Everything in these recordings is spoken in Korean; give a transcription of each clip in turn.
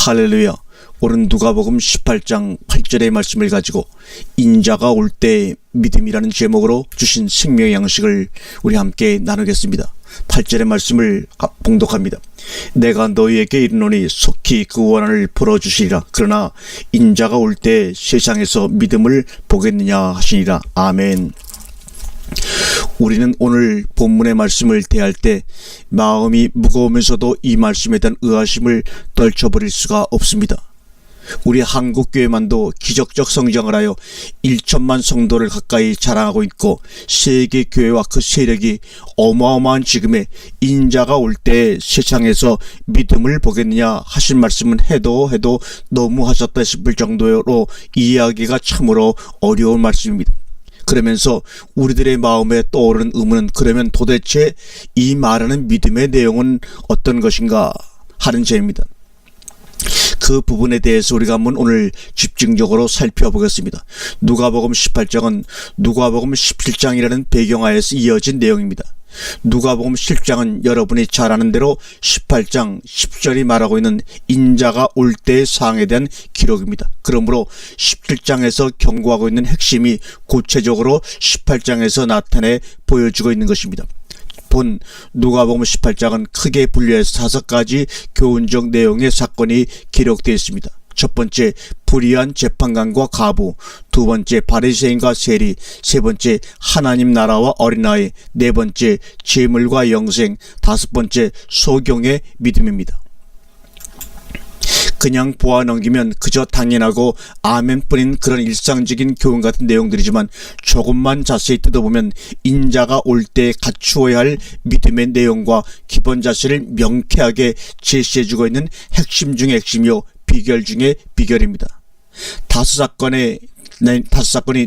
할렐루야. 오늘 누가복음 18장 8절의 말씀을 가지고 인자가 올 때 믿음이라는 제목으로 주신 생명의 양식을 우리 함께 나누겠습니다. 8절의 말씀을 봉독합니다. 내가 너희에게 이르노니 속히 그 원한을 풀어주시리라. 그러나 인자가 올 때 세상에서 믿음을 보겠느냐 하시니라. 아멘. 우리는 오늘 본문의 말씀을 대할 때 마음이 무거우면서도 이 말씀에 대한 의아심을 떨쳐버릴 수가 없습니다. 우리 한국교회만도 기적적 성장을 하여 1천만 성도를 가까이 자랑하고 있고 세계교회와 그 세력이 어마어마한 지금에 인자가 올 때 세상에서 믿음을 보겠느냐 하신 말씀은 해도 너무 하셨다 싶을 정도로 이해하기가 참으로 어려운 말씀입니다. 그러면서 우리들의 마음에 떠오르는 의문은 그러면 도대체 이 말하는 믿음의 내용은 어떤 것인가 하는 점입니다. 그 부분에 대해서 우리가 한번 오늘 집중적으로 살펴보겠습니다. 누가복음 18장은 누가복음 17장이라는 배경하에서 이어진 내용입니다. 누가복음 10장은 여러분이 잘 아는 대로 18장 10절이 말하고 있는 인자가 올 때의 상황에 대한 기록입니다. 그러므로 17장에서 경고하고 있는 핵심이 구체적으로 18장에서 나타내 보여주고 있는 것입니다. 본 누가복음 18장은 크게 분류해서 5가지 교훈적 내용의 사건이 기록되어 있습니다. 첫 번째, 불의한 재판관과 과부. 두 번째, 바리새인과 세리. 세 번째, 하나님 나라와 어린아이. 네 번째, 재물과 영생. 다섯 번째, 소경의 믿음입니다. 그냥 보아 넘기면 그저 당연하고 아멘뿐인 그런 일상적인 교훈 같은 내용들이지만 조금만 자세히 뜯어보면 인자가 올 때 갖추어야 할 믿음의 내용과 기본 자세를 명쾌하게 제시해주고 있는 핵심 중의 핵심이요 비결 중의 비결입니다. 다섯 사건이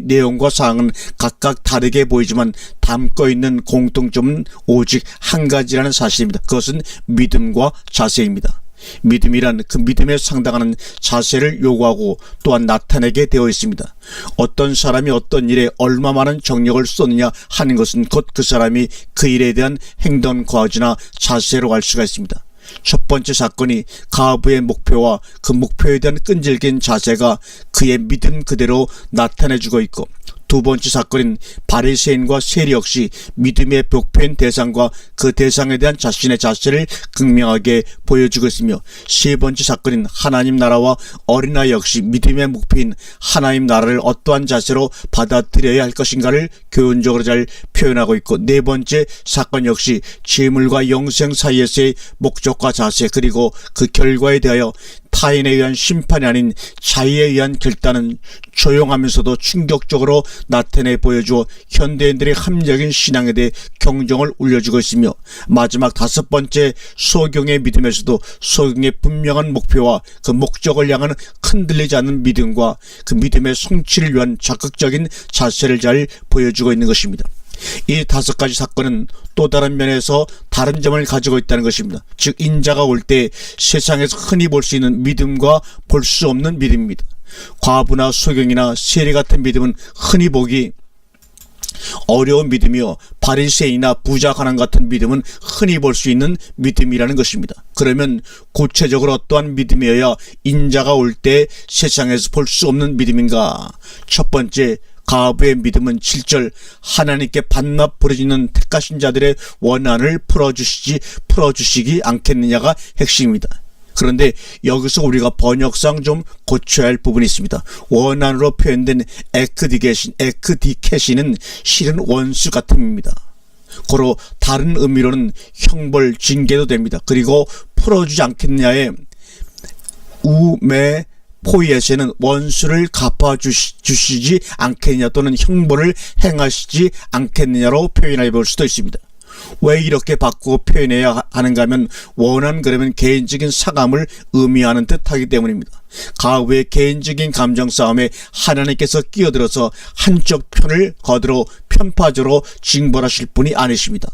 내용과 사항은 각각 다르게 보이지만 담고 있는 공통점은 오직 한 가지라는 사실입니다. 그것은 믿음과 자세입니다. 믿음이란 그 믿음에 상당하는 자세를 요구하고 또한 나타내게 되어 있습니다. 어떤 사람이 어떤 일에 얼마 많은 정력을 쏟느냐 하는 것은 곧 그 사람이 그 일에 대한 행동 과지나 자세로 알 수가 있습니다. 첫 번째 사건이 가부의 목표와 그 목표에 대한 끈질긴 자세가 그의 믿음 그대로 나타내주고 있고, 두 번째 사건인 바리새인과 세리 역시 믿음의 목표인 대상과 그 대상에 대한 자신의 자세를 극명하게 보여주고 있으며, 세 번째 사건인 하나님 나라와 어린아이 역시 믿음의 목표인 하나님 나라를 어떠한 자세로 받아들여야 할 것인가를 교훈적으로 잘 표현하고 있고, 네 번째 사건 역시 재물과 영생 사이에서의 목적과 자세, 그리고 그 결과에 대하여 타인에 의한 심판이 아닌 자의에 의한 결단은 조용하면서도 충격적으로 나타내 보여주어 현대인들의 합리적인 신앙에 대해 경종을 울려주고 있으며, 마지막 다섯 번째 소경의 믿음에서도 소경의 분명한 목표와 그 목적을 향한 흔들리지 않는 믿음과 그 믿음의 성취를 위한 적극적인 자세를 잘 보여주고 있는 것입니다. 이 5가지 사건은 또 다른 면에서 다른 점을 가지고 있다는 것입니다. 즉 인자가 올 때 세상에서 흔히 볼 수 있는 믿음과 볼 수 없는 믿음입니다. 과부나 소경이나 세리 같은 믿음은 흔히 보기 어려운 믿음이요, 바리새인이나 부자 가난 같은 믿음은 흔히 볼 수 있는 믿음이라는 것입니다. 그러면 구체적으로 어떠한 믿음이어야 인자가 올 때 세상에서 볼 수 없는 믿음인가? 첫 번째, 가부의 믿음은 7절 하나님께 반납 부르짖는 택하신 자들의 원한을 풀어주시기 않겠느냐가 핵심입니다. 그런데 여기서 우리가 번역상 좀 고쳐야 할 부분이 있습니다. 원한으로 표현된 에크디케시는 실은 원수 같은 의미입니다. 고로 다른 의미로는 형벌, 징계도 됩니다. 그리고 풀어주지 않겠느냐의 우메 포이에서는 원수를 갚아주시지 않겠느냐 또는 형벌을 행하시지 않겠느냐로 표현해 볼 수도 있습니다. 왜 이렇게 바꾸고 표현해야 하는가 하면 원한 그러면 개인적인 사감을 의미하는 듯하기 때문입니다. 가부의 개인적인 감정 싸움에 하나님께서 끼어들어서 한쪽 편을 거들어 편파적으로 징벌하실 분이 아니십니다.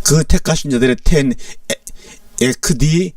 그 택하신 자들의 에크디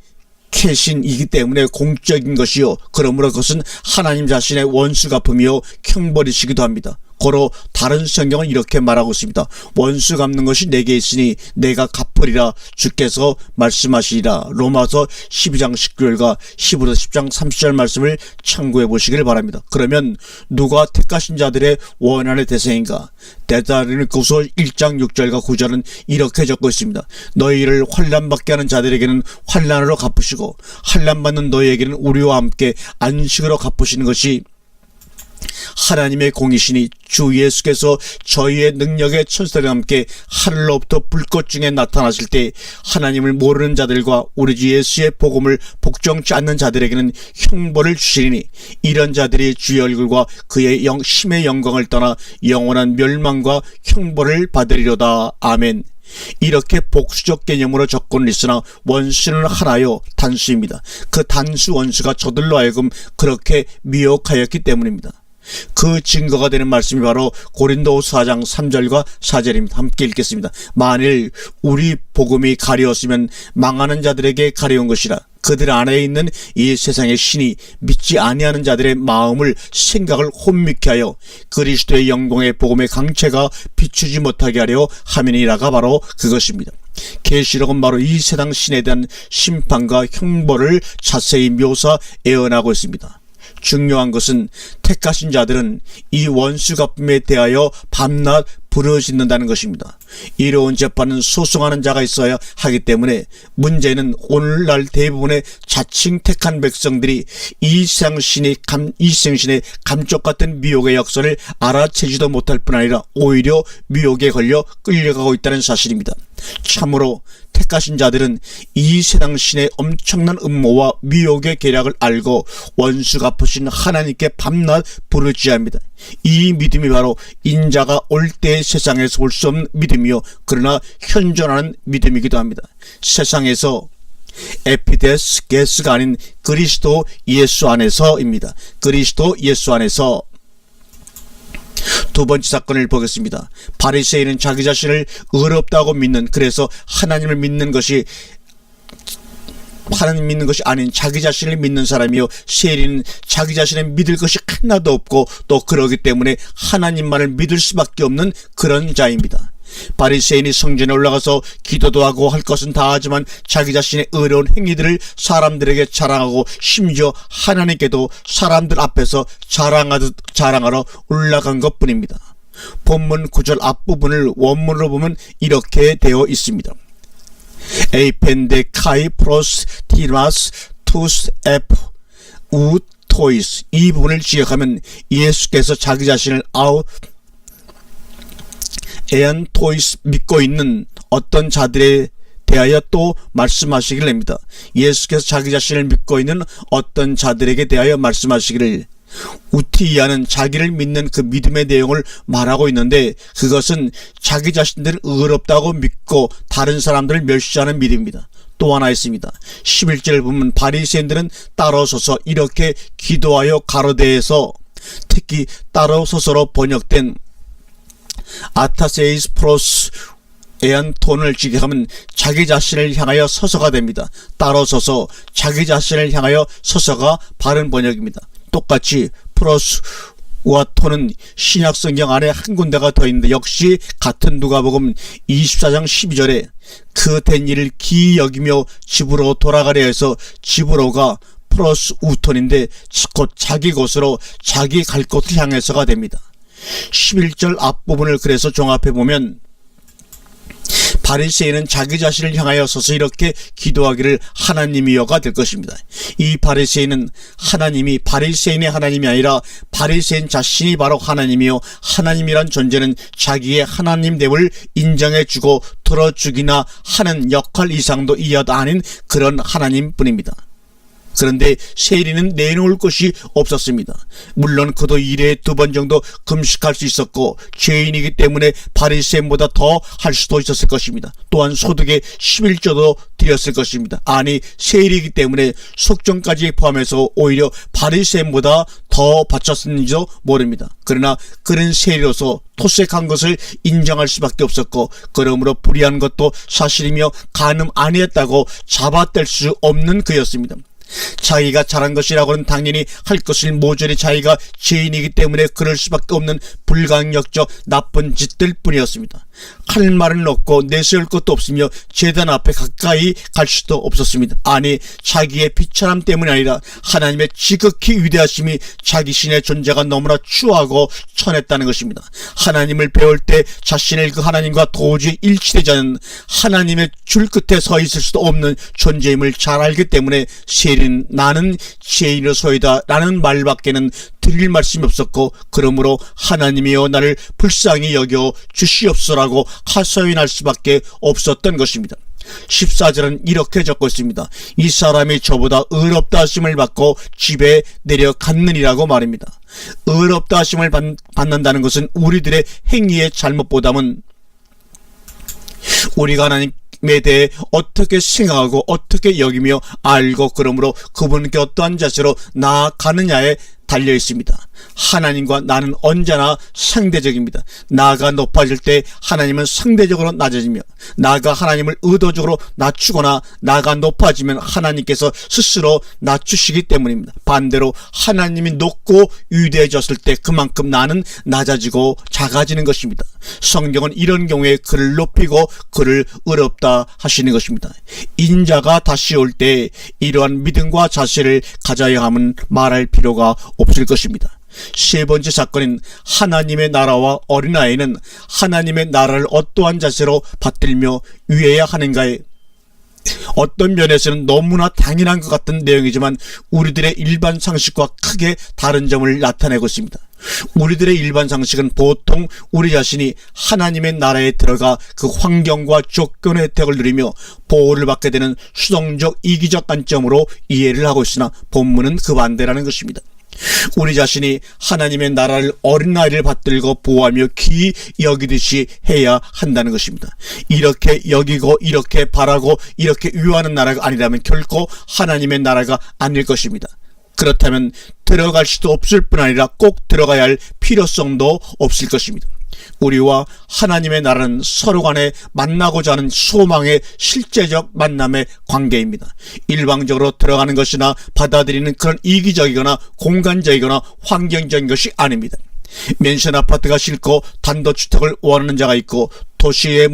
캐신이기 때문에 공적인 것이요, 그러므로 그것은 하나님 자신의 원수 갚음이요 형벌이시기도 합니다. 고로 다른 성경은 이렇게 말하고 있습니다. 원수 갚는 것이 내게 있으니 내가 갚으리라 주께서 말씀하시리라. 로마서 12장 19절과 히브리서 10장 30절 말씀을 참고해 보시길 바랍니다. 그러면 누가 택하신 자들의 원한의 대상인가? 데살로니가후서 1장 6절과 9절은 이렇게 적고 있습니다. 너희를 환난받게 하는 자들에게는 환난으로 갚으시고 환난받는 너희에게는 우리와 함께 안식으로 갚으시는 것이 하나님의 공이시니 주 예수께서 저희의 능력의 천사들과 함께 하늘로부터 불꽃 중에 나타나실 때 하나님을 모르는 자들과 우리 주 예수의 복음을 복종치 않는 자들에게는 형벌을 주시리니 이런 자들이 주의 얼굴과 그의 심의 영광을 떠나 영원한 멸망과 형벌을 받으리로다. 아멘. 이렇게 복수적 개념으로 접근을 있으나 원수는 하나요 단수입니다. 그 단수 원수가 저들로 하여금 그렇게 미혹하였기 때문입니다. 그 증거가 되는 말씀이 바로 고린도후서 4장 3절과 4절입니다. 함께 읽겠습니다. 만일 우리 복음이 가려웠으면 망하는 자들에게 가려운 것이라. 그들 안에 있는 이 세상의 신이 믿지 아니하는 자들의 마음을 생각을 혼미케 하여 그리스도의 영광의 복음의 강체가 비추지 못하게 하려 함이니라가 바로 그것입니다. 계시록은 바로 이 세상 신에 대한 심판과 형벌을 자세히 묘사 예언하고 있습니다. 중요한 것은 택하신 자들은 이 원수 갚음에 대하여 밤낮 부르짖는다는 것입니다. 이로운 재판은 소송하는 자가 있어야 하기 때문에 문제는 오늘날 대부분의 자칭 택한 백성들이 이 세상신의 감쪽 같은 미혹의 역사를 알아채지도 못할 뿐 아니라 오히려 미혹에 걸려 끌려가고 있다는 사실입니다. 참으로 택하신 자들은 이 세상 신의 엄청난 음모와 미혹의 계략을 알고 원수 갚으신 하나님께 밤낮 부르짖어합니다. 이 믿음이 바로 인자가 올 때의 세상에서 볼 수 없는 믿음이요 그러나 현존하는 믿음이기도 합니다. 세상에서 에피데스 게스가 아닌 그리스도 예수 안에서입니다. 그리스도 예수 안에서. 두 번째 사건을 보겠습니다. 바리새인은 자기 자신을 의롭다고 믿는, 그래서 하나님을 믿는 것이 하나님 믿는 것이 아닌 자기 자신을 믿는 사람이요, 세리는 자기 자신을 믿을 것이 하나도 없고 또 그러기 때문에 하나님만을 믿을 수밖에 없는 그런 자입니다. 바리새인이 성전에 올라가서 기도도 하고 할 것은 다 하지만 자기 자신의 의로운 행위들을 사람들에게 자랑하고 심지어 하나님께도 사람들 앞에서 자랑하러 올라간 것뿐입니다. 본문 9절 앞부분을 원문으로 보면 이렇게 되어 있습니다. 에이펜데 카이 프로스 티마스 투스 에프 우 토이스. 이 부분을 지역하면 예수께서 자기 자신을 에안 토이스 믿고 있는 어떤 자들에 대하여 또 말씀하시기를 합니다. 예수께서 자기 자신을 믿고 있는 어떤 자들에게 대하여 말씀하시기를, 우티이아는 자기를 믿는 그 믿음의 내용을 말하고 있는데 그것은 자기 자신들을 의롭다고 믿고 다른 사람들을 멸시하는 믿음입니다. 또 하나 있습니다. 11절을 보면 바리새인들은 따로 서서 이렇게 기도하여 가로대에서, 특히 따로 서서로 번역된 아타세이스 프로스 에안톤을 직역하면 자기 자신을 향하여 서서가 됩니다. 따로 서서, 자기 자신을 향하여 서서가 바른 번역입니다. 똑같이 프로스와 톤은 신약성경 안에 한 군데가 더 있는데 역시 같은 누가복음 24장 12절에 그 된 일을 기이 여기며 집으로 돌아가려 해서, 집으로가 플러스 우톤인데 곧 자기 곳으로, 자기 갈 곳을 향해서가 됩니다. 11절 앞부분을 그래서 종합해보면 바리새인은 자기 자신을 향하여 서서 이렇게 기도하기를 하나님이여가 될 것입니다. 이 바리새인은 하나님이 바리새인의 하나님이 아니라 바리새인 자신이 바로 하나님이요, 하나님이란 존재는 자기의 하나님됨을 인정해주고 들어주기나 하는 역할 이상도 이하도 아닌 그런 하나님뿐입니다. 그런데 세리는 내놓을 것이 없었습니다. 물론 그도 1회에 2번 정도 금식할 수 있었고 죄인이기 때문에 바리새인보다 더 할 수도 있었을 것입니다. 또한 소득의 11조도 드렸을 것입니다. 아니, 세리이기 때문에 속정까지 포함해서 오히려 바리새인보다 더 바쳤는지도 모릅니다. 그러나 그는 세리로서 토색한 것을 인정할 수밖에 없었고, 그러므로 불의한 것도 사실이며 간음 아니었다고 잡아뗄 수 없는 그였습니다. 자기가 잘한 것이라고는 당연히 할 것을 모조리 자기가 죄인이기 때문에 그럴 수밖에 없는 불강력적 나쁜 짓들 뿐이었습니다. 할 말은 없고 내세울 것도 없으며 제단 앞에 가까이 갈 수도 없었습니다. 아니, 자기의 비천함 때문이 아니라 하나님의 지극히 위대하심이 자기 신의 존재가 너무나 추하고 천했다는 것입니다. 하나님을 배울 때 자신을 그 하나님과 도저히 일치되지 않은 하나님의 줄 끝에 서 있을 수도 없는 존재임을 잘 알기 때문에 세린 나는 죄인으로소이다 라는 말밖에는 드릴 말씀이 없었고, 그러므로 하나님이여 나를 불쌍히 여겨 주시옵소라고 하소연할 수밖에 없었던 것입니다. 14절은 이렇게 적고 있습니다. 이 사람이 저보다 의롭다 하심을 받고 집에 내려갔느니라고 말입니다. 의롭다 하심을 받는다는 것은 우리들의 행위의 잘못보다는 우리가 하나님에 대해 어떻게 생각하고 어떻게 여기며 알고 그러므로 그분께 어떠한 자세로 나아가느냐에 달려 있습니다. 하나님과 나는 언제나 상대적입니다. 나가 높아질 때 하나님은 상대적으로 낮아지며, 나가 하나님을 의도적으로 낮추거나 나가 높아지면 하나님께서 스스로 낮추시기 때문입니다. 반대로 하나님이 높고 위대해졌을 때 그만큼 나는 낮아지고 작아지는 것입니다. 성경은 이런 경우에 그를 높이고 그를 의롭다 하시는 것입니다. 인자가 다시 올 때 이러한 믿음과 자세를 가져야 함은 말할 필요가 없을 것입니다. 세 번째 사건인 하나님의 나라와 어린아이는 하나님의 나라를 어떠한 자세로 받들며 위해야 하는가에 어떤 면에서는 너무나 당연한 것 같은 내용이지만 우리들의 일반 상식과 크게 다른 점을 나타내고 있습니다. 우리들의 일반 상식은 보통 우리 자신이 하나님의 나라에 들어가 그 환경과 조건의 혜택을 누리며 보호를 받게 되는 수동적 이기적 관점으로 이해를 하고 있으나 본문은 그 반대라는 것입니다. 우리 자신이 하나님의 나라를 어린아이를 받들고 보호하며 귀히 여기듯이 해야 한다는 것입니다. 이렇게 여기고 이렇게 바라고 이렇게 위하는 나라가 아니라면 결코 하나님의 나라가 아닐 것입니다. 그렇다면 들어갈 수도 없을 뿐 아니라 꼭 들어가야 할 필요성도 없을 것입니다. 우리와 하나님의 나라는 서로 간에 만나고자 하는 소망의 실제적 만남의 관계입니다. 일방적으로 들어가는 것이나 받아들이는 그런 이기적이거나 공간적이거나 환경적인 것이 아닙니다. 맨션 아파트가 싫고 단독주택을 원하는 자가 있고 도시의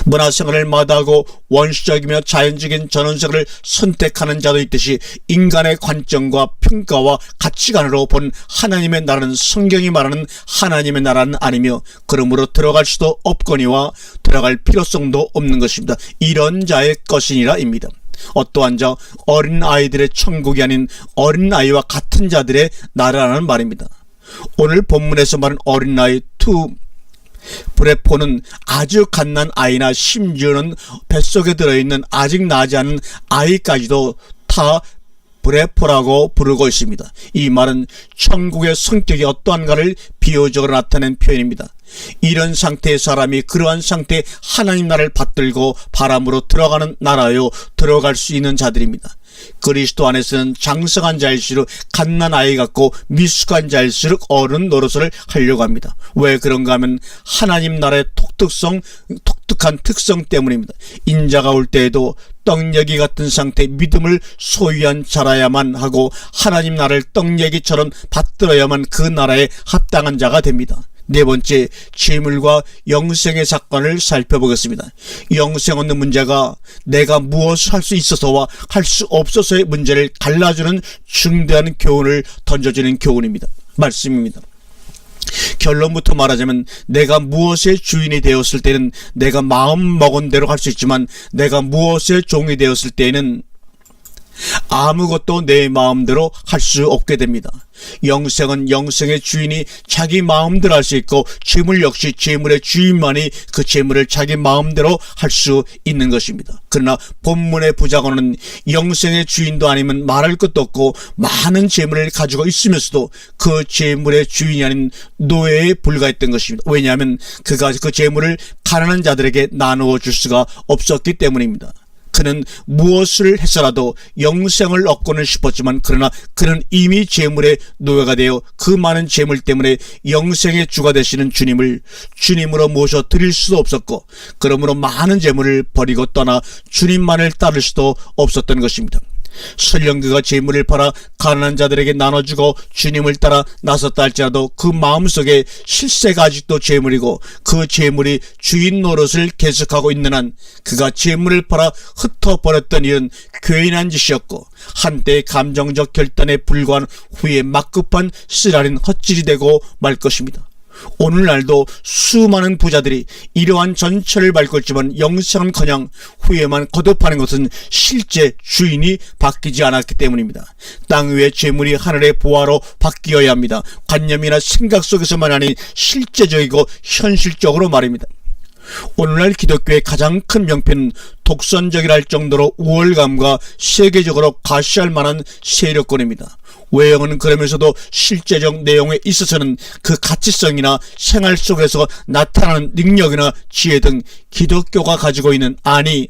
문화생활을 마다하고 원시적이며 자연적인 전원생활을 선택하는 자도 있듯이 인간의 관점과 평가와 가치관으로 본 하나님의 나라는 성경이 말하는 하나님의 나라는 아니며 그러므로 들어갈 수도 없거니와 들어갈 필요성도 없는 것입니다. 이런 자의 것이니라입니다. 어떠한 자, 어린아이들의 천국이 아닌 어린아이와 같은 자들의 나라라는 말입니다. 오늘 본문에서 말하는 어린아이 브레포는 아주 갓난 아이나 심지어는 뱃속에 들어있는 아직 나지 않은 아이까지도 다 브레포라고 부르고 있습니다. 이 말은 천국의 성격이 어떠한가를 비유적으로 나타낸 표현입니다. 이런 상태의 사람이 그러한 상태의 하나님 나라를 받들고 바람으로 들어가는 나라요 들어갈 수 있는 자들입니다. 그리스도 안에서는 장성한 자일수록 갓난 아이 같고 미숙한 자일수록 어른 노릇을 하려고 합니다. 왜 그런가 하면 하나님 나라의 독특한 특성 때문입니다. 인자가 올 때에도 떡얘기 같은 상태의 믿음을 소유한 자라야만 하고 하나님 나라를 떡얘기처럼 받들어야만 그 나라에 합당한 자가 됩니다. 네 번째, 재물과 영생의 사건을 살펴보겠습니다. 영생 얻는 문제가 내가 무엇을 할 수 있어서와 할 수 없어서의 문제를 갈라주는 중대한 교훈을 던져주는 교훈입니다. 말씀입니다. 결론부터 말하자면 내가 무엇의 주인이 되었을 때는 내가 마음 먹은 대로 할 수 있지만 내가 무엇의 종이 되었을 때에는 아무것도 내 마음대로 할 수 없게 됩니다. 영생은 영생의 주인이 자기 마음대로 할 수 있고 재물 역시 재물의 주인만이 그 재물을 자기 마음대로 할 수 있는 것입니다. 그러나 본문의 부자고는 영생의 주인도 아니면 말할 것도 없고 많은 재물을 가지고 있으면서도 그 재물의 주인이 아닌 노예에 불과했던 것입니다. 왜냐하면 그가 그 재물을 가난한 자들에게 나누어 줄 수가 없었기 때문입니다. 그는 무엇을 해서라도 영생을 얻고는 싶었지만 그러나 그는 이미 재물의 노예가 되어 그 많은 재물 때문에 영생의 주가 되시는 주님을 주님으로 모셔 드릴 수도 없었고 그러므로 많은 재물을 버리고 떠나 주님만을 따를 수도 없었던 것입니다. 설령 그가 재물을 팔아 가난한 자들에게 나눠주고 주님을 따라 나섰다 할지라도 그 마음속에 실세가 아직도 재물이고 그 재물이 주인 노릇을 계속하고 있는 한 그가 재물을 팔아 흩어버렸던 일은 괜한 짓이었고 한때의 감정적 결단에 불과한 후에 막급한 쓰라린 헛질이 되고 말 것입니다. 오늘날도 수많은 부자들이 이러한 전철을 밟고 있지만 영생은커녕 후에만 거듭하는 것은 실제 주인이 바뀌지 않았기 때문입니다. 땅 위의 재물이 하늘의 보화로 바뀌어야 합니다. 관념이나 생각 속에서만 아닌 실제적이고 현실적으로 말입니다. 오늘날 기독교의 가장 큰 명패는 독선적이라 할 정도로 우월감과 세계적으로 과시할 만한 세력권입니다. 외형은 그러면서도 실제적 내용에 있어서는 그 가치성이나 생활 속에서 나타나는 능력이나 지혜 등 기독교가 가지고 있는, 아니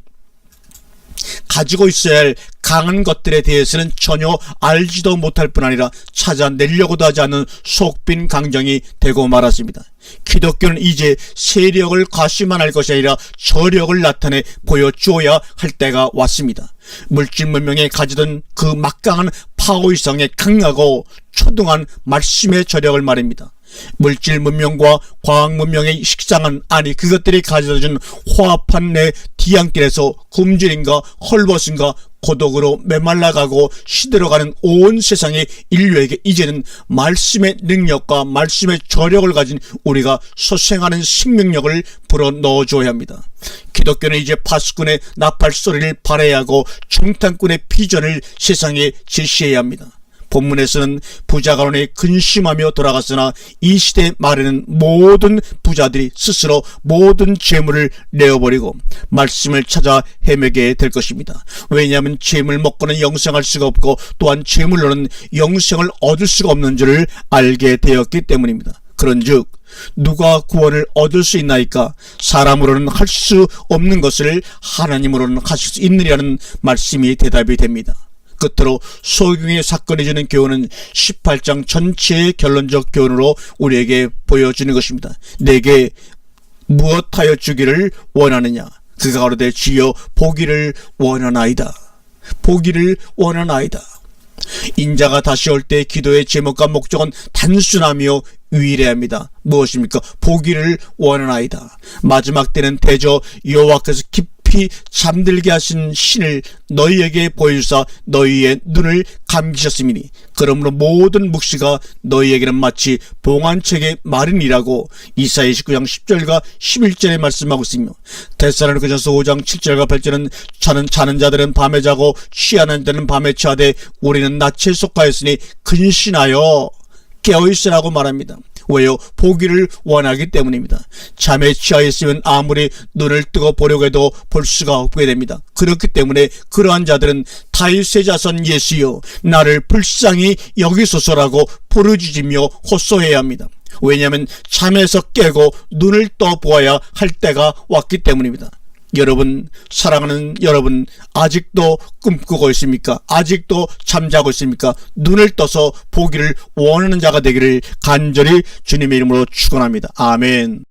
가지고 있어야 할 강한 것들에 대해서는 전혀 알지도 못할 뿐 아니라 찾아내려고도 하지 않는 속빈 강정이 되고 말았습니다. 기독교는 이제 세력을 과시만 할 것이 아니라 저력을 나타내 보여주어야 할 때가 왔습니다. 물질 문명에 가지던 그 막강한 파워 이상의 강하고 초등한 말씀의 저력을 말입니다. 물질 문명과 과학 문명의 식상한, 아니 그것들이 가져다준 화합한 내 뒤안길에서 굶주림과 헐벗음과 고독으로 메말라가고 시들어가는 온 세상의 인류에게 이제는 말씀의 능력과 말씀의 저력을 가진 우리가 소생하는 생명력을 불어넣어줘야 합니다. 기독교는 이제 파수꾼의 나팔소리를 발해야 하고 총탄꾼의 비전을 세상에 제시해야 합니다. 본문에서는 부자 가론에 근심하며 돌아갔으나 이 시대 말에는 모든 부자들이 스스로 모든 재물을 내어버리고 말씀을 찾아 헤매게 될 것입니다. 왜냐하면 재물 먹고는 영생할 수가 없고 또한 재물로는 영생을 얻을 수가 없는 줄을 알게 되었기 때문입니다. 그런즉 누가 구원을 얻을 수 있나이까? 사람으로는 할 수 없는 것을 하나님으로는 하실 수 있느냐는 말씀이 대답이 됩니다. 끝으로 소경의 사건이 주는 교훈은 18장 전체의 결론적 교훈으로 우리에게 보여주는 것입니다. 내게 무엇하여 주기를 원하느냐? 그가 가로되 주여 보기를 원하나이다. 보기를 원하나이다. 인자가 다시 올 때 기도의 제목과 목적은 단순하며 유일해야 합니다. 무엇입니까? 보기를 원하나이다. 마지막 때는 대저 여호와께서 깊이 잠들게 하신 신을 너희에게 보여주사 너희의 눈을 감기셨음이니 그러므로 모든 묵시가 너희에게는 마치 봉안책의 말이니라고 이사야 29장 10절과 11절에 말씀하고 있으며 데살로니가전서 5장 7절과 8절은 자는 자들은 밤에 자고 취하는 자들은 밤에 취하되 우리는 낮에 속하였으니 근신하여 깨어있으라고 말합니다. 왜요? 보기를 원하기 때문입니다. 잠에 취하였으면 아무리 눈을 뜨고 보려고 해도 볼 수가 없게 됩니다. 그렇기 때문에 그러한 자들은 다윗의 자손 예수여 나를 불쌍히 여기소서라고 부르짖으며 호소해야 합니다. 왜냐하면 잠에서 깨고 눈을 떠보아야 할 때가 왔기 때문입니다. 여러분, 사랑하는 여러분, 아직도 꿈꾸고 있습니까? 아직도 잠자고 있습니까? 눈을 떠서 보기를 원하는 자가 되기를 간절히 주님의 이름으로 축원합니다. 아멘.